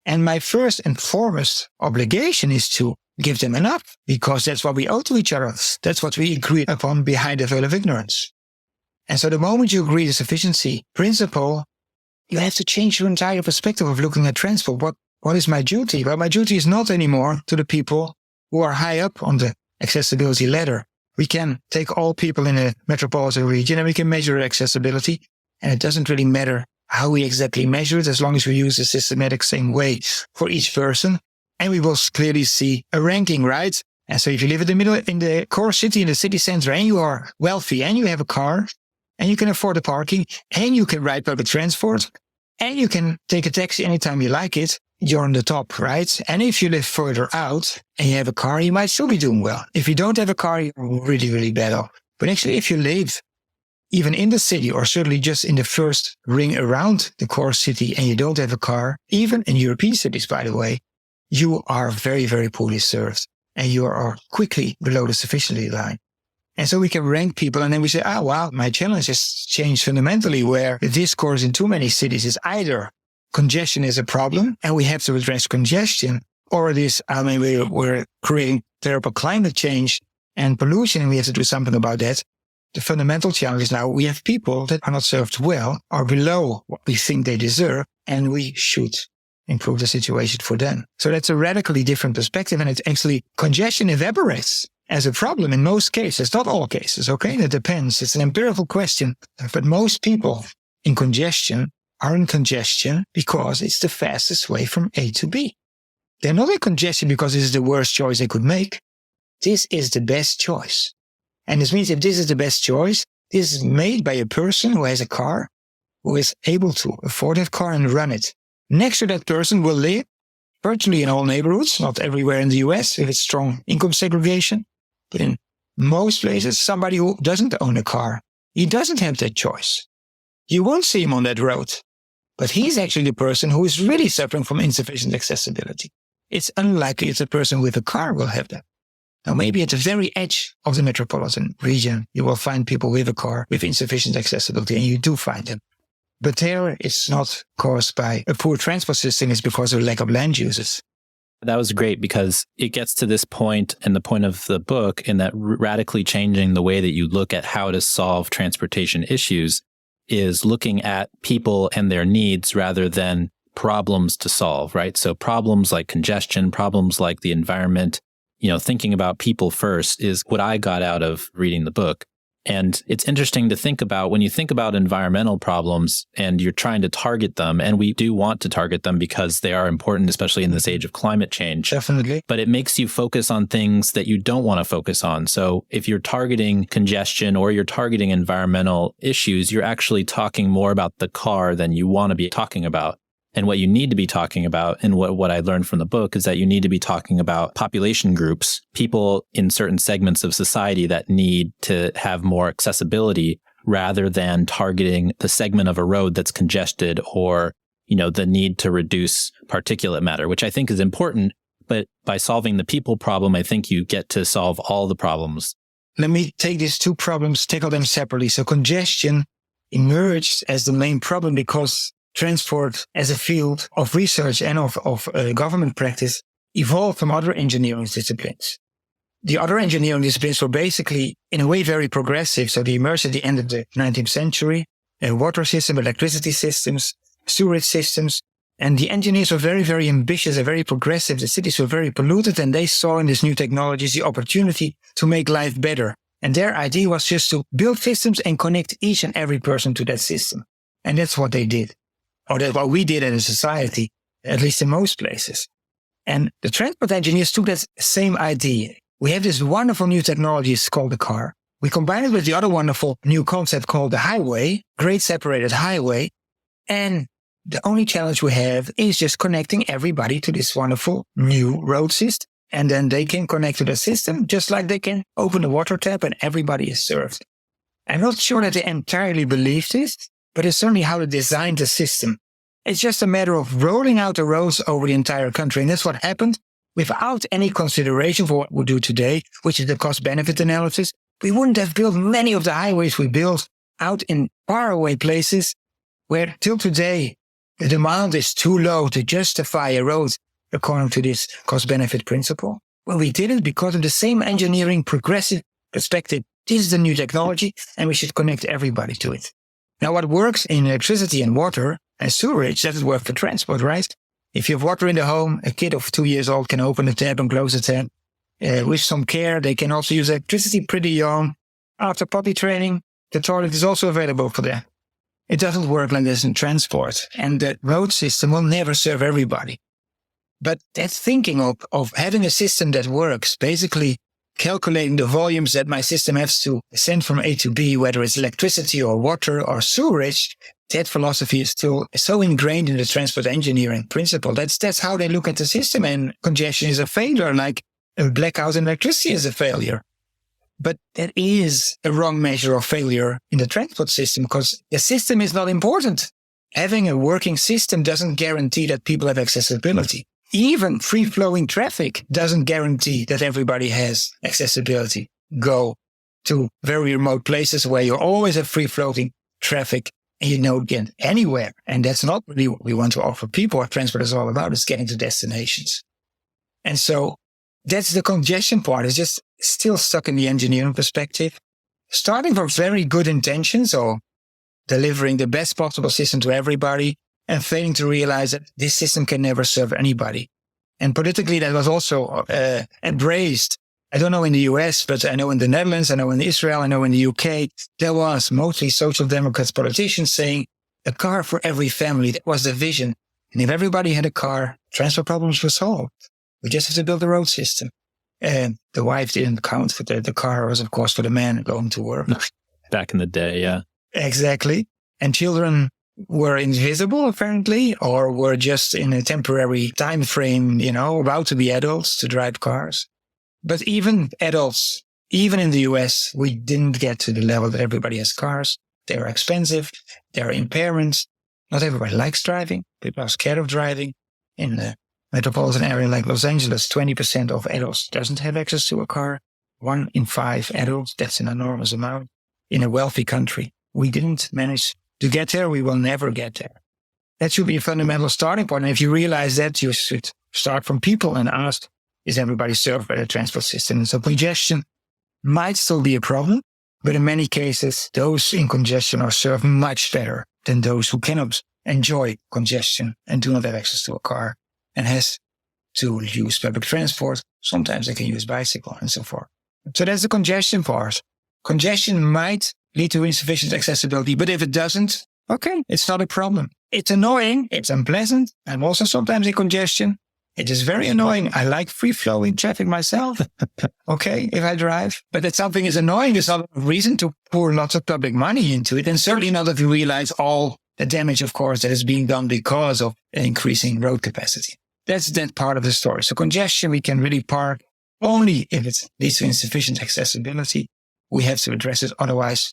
And my first and foremost obligation is to give them enough, because that's what we owe to each other. That's what we agreed upon behind the veil of ignorance. And so the moment you agree the sufficiency principle, you have to change your entire perspective of looking at transport. What is my duty? Well, my duty is not anymore to the people who are high up on the accessibility ladder. We can take all people in a metropolitan region and we can measure accessibility. And it doesn't really matter how we exactly measure it, as long as we use a systematic same way for each person. And we will clearly see a ranking, right? And so if you live in the middle, in the core city, in the city center, and you are wealthy and you have a car and you can afford the parking and you can ride public transport and you can take a taxi anytime you like it, you're on the top, right? And if you live further out and you have a car, you might still be doing well. If you don't have a car, you're really, really bad off. But actually, if you live even in the city or certainly just in the first ring around the core city and you don't have a car, even in European cities, by the way, you are very, very poorly served and you are quickly below the sufficiency line. And so we can rank people and then we say, wow, my challenge has changed fundamentally, where the discourse in too many cities is either congestion is a problem and we have to address congestion, or it is, we're creating terrible climate change and pollution and we have to do something about that. The fundamental challenge is now we have people that are not served well or below what we think they deserve, and we should improve the situation for them. So that's a radically different perspective, and it's actually congestion evaporates as a problem in most cases, not all cases, okay? That depends. It's an empirical question, but most people in congestion are in congestion because it's the fastest way from A to B. They're not in congestion because this is the worst choice they could make. This is the best choice. And this means if this is the best choice, this is made by a person who has a car, who is able to afford that car and run it. Next to that person will live virtually in all neighborhoods, not everywhere in the US if it's strong income segregation, but in most places, somebody who doesn't own a car. He doesn't have that choice. You won't see him on that road, but he's actually the person who is really suffering from insufficient accessibility. It's unlikely it's a person with a car will have that. Now, maybe at the very edge of the metropolitan region, you will find people with a car with insufficient accessibility, and you do find them. But there, it's not caused by a poor transport system, it's because of lack of land uses. That was great because it gets to this point and the point of the book in that radically changing the way that you look at how to solve transportation issues is looking at people and their needs rather than problems to solve, right? So problems like congestion, problems like the environment, thinking about people first is what I got out of reading the book. And it's interesting to think about when you think about environmental problems and you're trying to target them, and we do want to target them because they are important, especially in this age of climate change. Definitely. But it makes you focus on things that you don't want to focus on. So if you're targeting congestion or you're targeting environmental issues, you're actually talking more about the car than you want to be talking about. And what you need to be talking about, and what I learned from the book, is that you need to be talking about population groups, people in certain segments of society that need to have more accessibility rather than targeting the segment of a road that's congested or, the need to reduce particulate matter, which I think is important. But by solving the people problem, I think you get to solve all the problems. Let me take these two problems, tackle them separately. So congestion emerged as the main problem because transport as a field of research and of government practice evolved from other engineering disciplines. The other engineering disciplines were basically, in a way, very progressive. So they emerged at the end of the 19th century, water systems, electricity systems, sewerage systems. And the engineers were very, very ambitious and very progressive. The cities were very polluted, and they saw in these new technologies the opportunity to make life better. And their idea was just to build systems and connect each and every person to that system. And that's what they did. Or that's what we did as a society, at least in most places. And the transport engineers took that same idea. We have this wonderful new technology, it's called the car. We combine it with the other wonderful new concept called the highway, grade separated highway. And the only challenge we have is just connecting everybody to this wonderful new road system. And then they can connect to the system just like they can open the water tap and everybody is served. I'm not sure that they entirely believe this, but it's certainly how they designed the system. It's just a matter of rolling out the roads over the entire country. And that's what happened without any consideration for what we do today, which is the cost-benefit analysis. We wouldn't have built many of the highways we built out in faraway places where till today the demand is too low to justify a road according to this cost-benefit principle. Well, we did it because of the same engineering progressive perspective. This is the new technology and we should connect everybody to it. Now, what works in electricity and water and sewerage doesn't work for transport, right? If you have water in the home, a kid of 2 years old can open the tap and close the tap. With some care, they can also use electricity pretty young. After potty training, the toilet is also available for them. It doesn't work like this in transport. And the road system will never serve everybody. But that thinking of having a system that works, basically calculating the volumes that my system has to send from A to B, whether it's electricity or water or sewerage, that philosophy is still so ingrained in the transport engineering principle. That's how they look at the system, and congestion is a failure, like a blackout in electricity is a failure. But that is a wrong measure of failure in the transport system because the system is not important. Having a working system doesn't guarantee that people have accessibility. Even free-flowing traffic doesn't guarantee that everybody has accessibility. Go to very remote places where you always have free-floating traffic and you don't get anywhere. And that's not really what we want to offer people. What transport is all about is getting to destinations. And so that's the congestion part. It's just still stuck in the engineering perspective. Starting from very good intentions or delivering the best possible system to everybody, and failing to realize that this system can never serve anybody. And politically, that was also embraced. I don't know in the US, but I know in the Netherlands, I know in Israel, I know in the UK, there was mostly social democrats politicians saying a car for every family. That was the vision. And if everybody had a car, transport problems were solved. We just have to build a road system. And the wife didn't count for the car was, of course, for the man going to work. Back in the day, yeah. Exactly. And children were invisible, apparently, or were just in a temporary time frame, about to be adults to drive cars. But even adults, even in the US, we didn't get to the level that everybody has cars. They're expensive. There are impairments. Not everybody likes driving. People are scared of driving. In the metropolitan area like Los Angeles, 20% of adults doesn't have access to a car. 1 in 5 adults, that's an enormous amount. In a wealthy country, we didn't manage to get there. We will never get there. That should be a fundamental starting point. And if you realize that, you should start from people and ask, is everybody served by the transport system? And so congestion might still be a problem, but in many cases, those in congestion are served much better than those who cannot enjoy congestion and do not have access to a car and has to use public transport. Sometimes they can use bicycle and so forth. So that's the congestion part. Congestion might lead to insufficient accessibility, but if it doesn't, okay, it's not a problem. It's annoying, it's unpleasant. I'm also sometimes in congestion. It is very annoying. I like free-flowing traffic myself, okay, if I drive. But that something is annoying is not a reason to pour lots of public money into it. And certainly not if you realize all the damage, of course, that is being done because of increasing road capacity. That's that part of the story. So congestion, we can really park only if it leads to insufficient accessibility. We have to address it. Otherwise,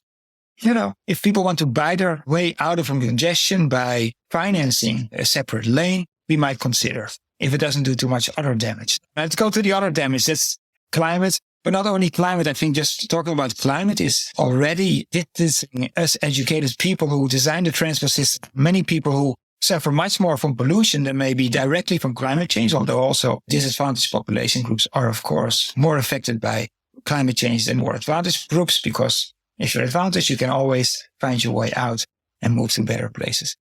if people want to buy their way out of congestion by financing a separate lane, we might consider if it doesn't do too much other damage. Let's go to the other damage. That's climate. But not only climate, I think just talking about climate is already distancing us educated people who design the transport system. Many people who suffer much more from pollution than maybe directly from climate change, although also disadvantaged population groups are, of course, more affected by climate change than more advantaged groups, because if you're advantaged, you can always find your way out and move to better places.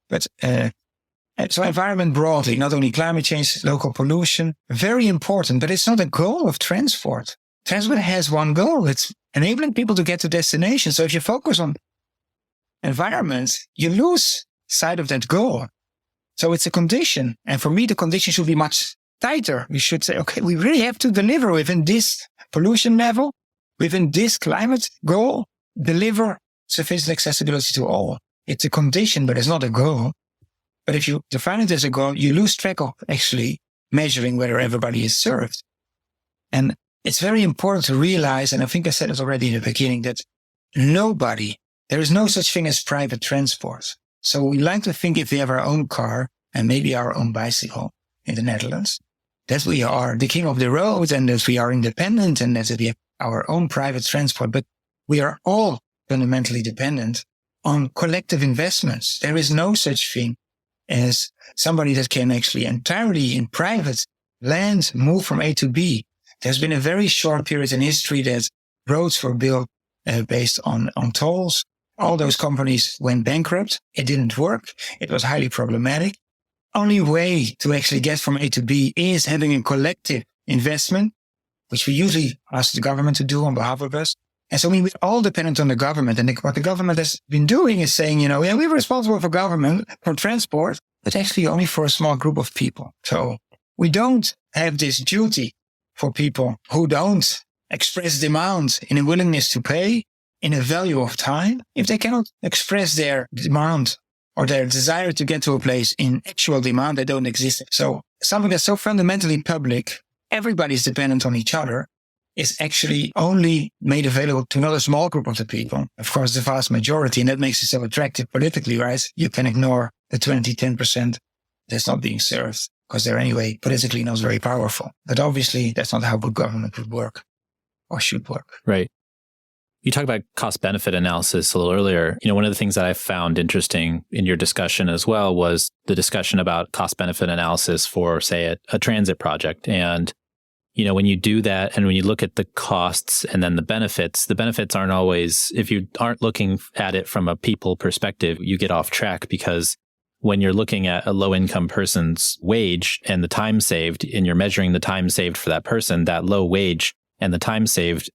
But so environment broadly, not only climate change, local pollution, very important, but it's not a goal of transport. Transport has one goal. It's enabling people to get to destinations. So if you focus on environment, you lose sight of that goal. So it's a condition. And for me, the condition should be much tighter. We should say, okay, we really have to deliver within this pollution level, within this climate goal, deliver sufficient accessibility to all. It's a condition, but it's not a goal. But if you define it as a goal, you lose track of actually measuring whether everybody is served. And it's very important to realize, and I think I said it already in the beginning, that there is no such thing as private transport. So we like to think if we have our own car and maybe our own bicycle in the Netherlands, that we are the king of the road and that we are independent and that we have our own private transport. But we are all fundamentally dependent on collective investments. There is no such thing as somebody that can actually entirely in private land move from A to B. There's been a very short period in history that roads were built based on tolls. All those companies went bankrupt. It didn't work. It was highly problematic. Only way to actually get from A to B is having a collective investment, which we usually ask the government to do on behalf of us. And so we're all dependent on the government. And what the government has been doing is saying, yeah, we're responsible for government, for transport, but actually only for a small group of people. So we don't have this duty for people who don't express demand in a willingness to pay, in a value of time. If they cannot express their demand or their desire to get to a place in actual demand, they don't exist. So something that's so fundamentally public, everybody's dependent on each other, is actually only made available to not a small group of the people. Of course, the vast majority, and that makes it so attractive politically, right? You can ignore the 10% that's not being served because they're anyway politically not very powerful. But obviously, that's not how good government would work or should work. Right. You talked about cost-benefit analysis a little earlier. One of the things that I found interesting in your discussion as well was the discussion about cost-benefit analysis for, say, a transit project. And when you do that and when you look at the costs and then the benefits aren't always, if you aren't looking at it from a people perspective, you get off track because when you're looking at a low income person's wage and the time saved and you're measuring the time saved for that person, that low wage and the time saved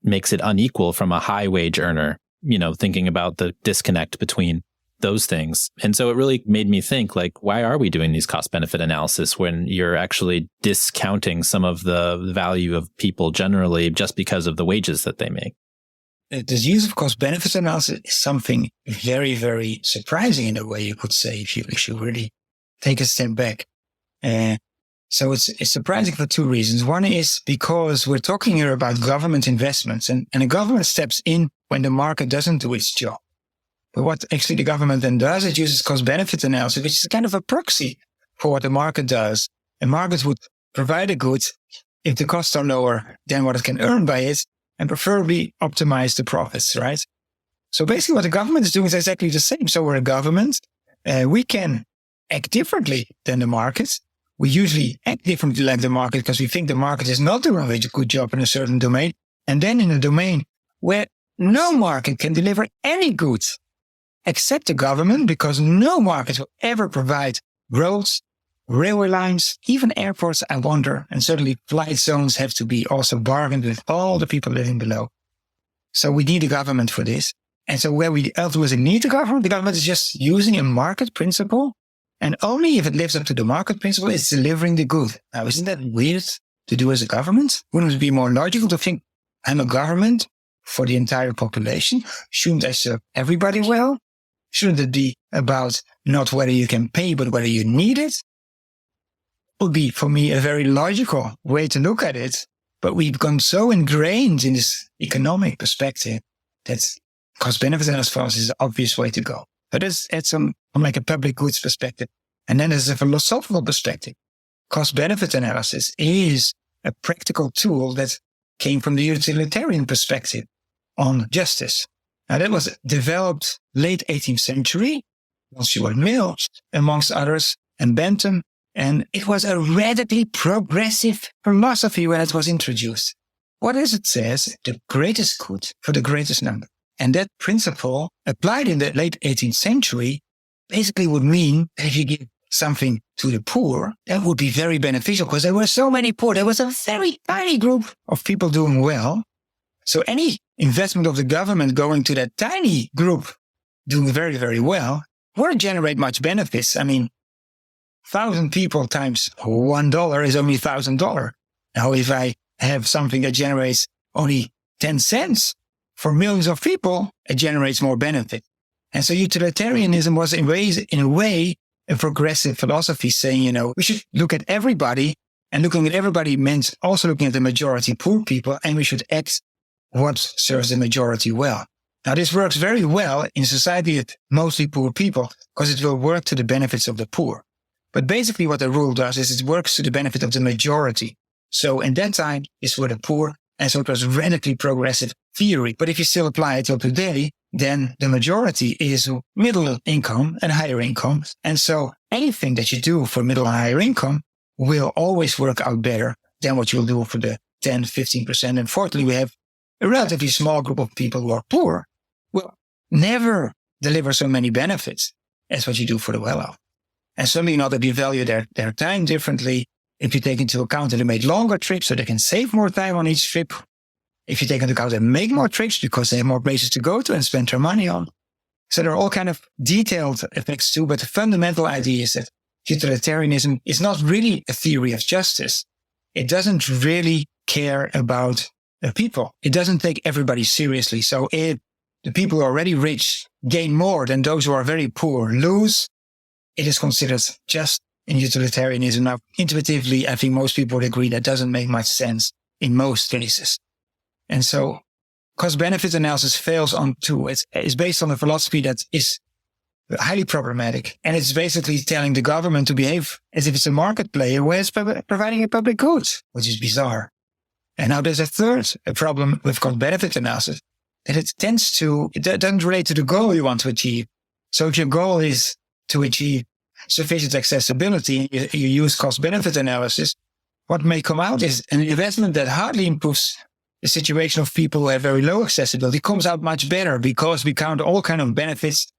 makes it unequal from a high wage earner, thinking about the disconnect between those things. And so it really made me think, like, why are we doing these cost benefit analysis when you're actually discounting some of the value of people generally just because of the wages that they make? The use of cost benefit analysis is something very, very surprising in a way, you could say, if you really take a step back. So it's surprising for two reasons. One is because we're talking here about government investments, and the government steps in when the market doesn't do its job. But what actually the government then does, it uses cost-benefit analysis, which is kind of a proxy for what the market does. A market would provide a good if the costs are lower than what it can earn by it, and preferably optimize the profits, right? So basically what the government is doing is exactly the same. So we're a government. We can act differently than the market. We usually act differently like the market because we think the market is not doing a good job in a certain domain. And then in a domain where no market can deliver any goods except the government, because no market will ever provide roads, railway lines, even airports, I wonder. And certainly flight zones have to be also bargained with all the people living below. So we need the government for this. And so where we ultimately need the government is just using a market principle. And only if it lives up to the market principle, it's delivering the good. Now, isn't that weird to do as a government? Wouldn't it be more logical to think, I'm a government for the entire population? Shouldn't I serve everybody well? Shouldn't it be about not whether you can pay, but whether you need it? Would be, for me, a very logical way to look at it. But we've become so ingrained in this economic perspective that cost-benefit analysis for us is the obvious way to go. But that's from like a public goods perspective. And then there's a philosophical perspective. Cost-benefit analysis is a practical tool that came from the utilitarian perspective on justice. Now, that was developed late 18th century, Stuart Mill, amongst others, and Bentham. And it was a radically progressive philosophy when it was introduced. What is it says? The greatest good for the greatest number. And that principle, applied in the late 18th century, basically would mean that if you give something to the poor, that would be very beneficial because there were so many poor. There was a very tiny group of people doing well. So any investment of the government going to that tiny group doing very, very well won't generate much benefits. I mean, 1,000 people times $1 is only $1,000. Now, if I have something that generates only 10 cents for millions of people, it generates more benefit. And so utilitarianism was in a way, a progressive philosophy saying, we should look at everybody, and looking at everybody meant also looking at the majority poor people, and we should act what serves the majority well. Now, this works very well in society with mostly poor people because it will work to the benefits of the poor. But basically what the rule does is it works to the benefit of the majority. So in that time, it's for the poor. And so it was radically progressive theory. But if you still apply it till today, then the majority is middle income and higher income. And so anything that you do for middle and higher income will always work out better than what you'll do for the 10, 15%. Unfortunately, we have a relatively small group of people who are poor will never deliver so many benefits as what you do for the well-off. And certainly not that we value their time differently. If you take into account that they made longer trips so they can save more time on each trip. If you take into account they make more trips because they have more places to go to and spend their money on. So there are all kind of detailed effects too. But the fundamental idea is that utilitarianism is not really a theory of justice. It doesn't really care about the people. It doesn't take everybody seriously. So if the people who are already rich gain more than those who are very poor lose, it is considered just in utilitarianism. Now, intuitively, I think most people would agree that doesn't make much sense in most cases. And so cost-benefit analysis fails on two. It's based on a philosophy that is highly problematic. And it's basically telling the government to behave as if it's a market player who is providing a public good, which is bizarre. And now there's a third problem with cost-benefit analysis, that it doesn't relate to the goal you want to achieve. So if your goal is to achieve sufficient accessibility, you use cost-benefit analysis, what may come out is an investment that hardly improves the situation of people who have very low accessibility. Comes out much better because we count all kind of benefits,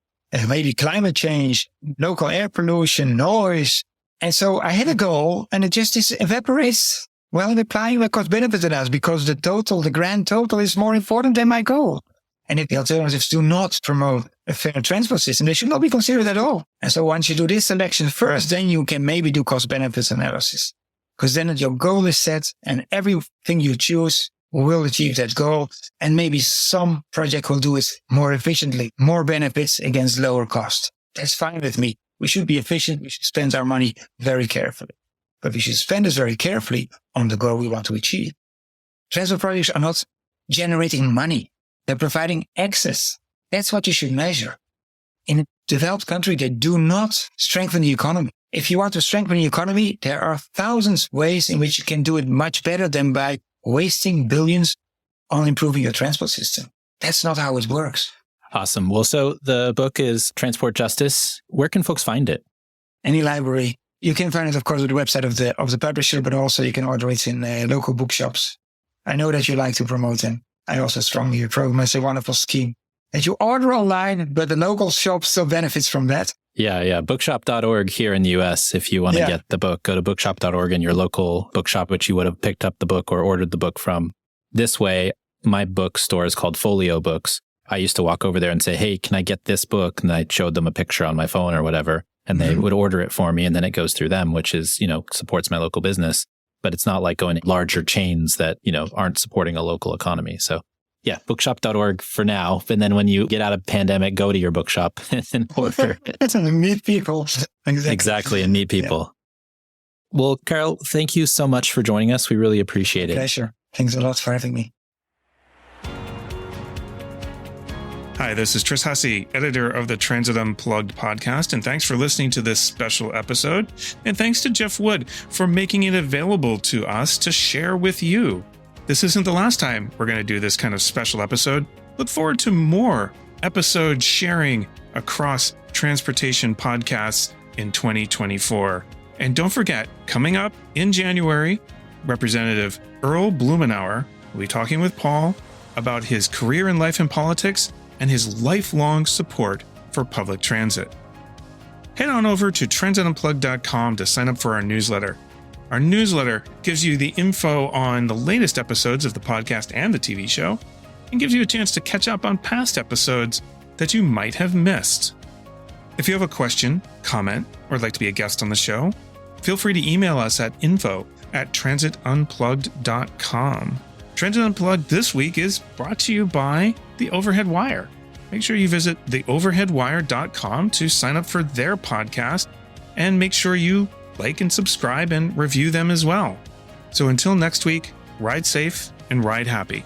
maybe climate change, local air pollution, noise. And so I had a goal and it just evaporates while applying the cost-benefit analysis because the grand total is more important than my goal. And if the alternatives do not promote a fair transport system, they should not be considered at all. And so once you do this selection first, then you can maybe do cost benefits analysis. Because then your goal is set and everything you choose will achieve that goal. And maybe some project will do it more efficiently, more benefits against lower cost. That's fine with me. We should be efficient. We should spend our money very carefully. But we should spend it very carefully on the goal we want to achieve. Transport projects are not generating money. They're providing access. That's what you should measure. In a developed country, they do not strengthen the economy. If you want to strengthen the economy, there are thousands of ways in which you can do it much better than by wasting billions on improving your transport system. That's not how it works. Awesome. Well, so the book is Transport Justice. Where can folks find it? Any library. You can find it, of course, on the website of the publisher, but also you can order it in local bookshops. I know that you like to promote them. I also strongly approve. It's a wonderful scheme. That you order online, but the local shop still benefits from that. Yeah. Bookshop.org here in the US. If you want to get the book, go to bookshop.org in your local bookshop, which you would have picked up the book or ordered the book from. This way, my bookstore is called Folio Books. I used to walk over there and say, hey, can I get this book? And I showed them a picture on my phone or whatever, and they would order it for me. And then it goes through them, which is, supports my local business. But it's not like going to larger chains that, aren't supporting a local economy. So yeah, bookshop.org for now. And then when you get out of pandemic, go to your bookshop and order. And meet people. Exactly. And meet people. Yeah. Well, Karel, thank you so much for joining us. We really appreciate it. Pleasure. Thanks a lot for having me. Hi, this is Tris Hussey, editor of the Transit Unplugged podcast, and thanks for listening to this special episode. And thanks to Jeff Wood for making it available to us to share with you. This isn't the last time we're going to do this kind of special episode. Look forward to more episode sharing across transportation podcasts in 2024. And don't forget, coming up in January, Representative Earl Blumenauer will be talking with Paul about his career in life and politics and his lifelong support for public transit. Head on over to transitunplugged.com to sign up for our newsletter. Our newsletter gives you the info on the latest episodes of the podcast and the TV show, and gives you a chance to catch up on past episodes that you might have missed. If you have a question, comment, or would like to be a guest on the show, feel free to email us at info@transitunplugged.com. Transit Unplugged this week is brought to you by The Overhead Wire. Make sure you visit theoverheadwire.com to sign up for their podcast, and make sure you like and subscribe and review them as well. So until next week, ride safe and ride happy.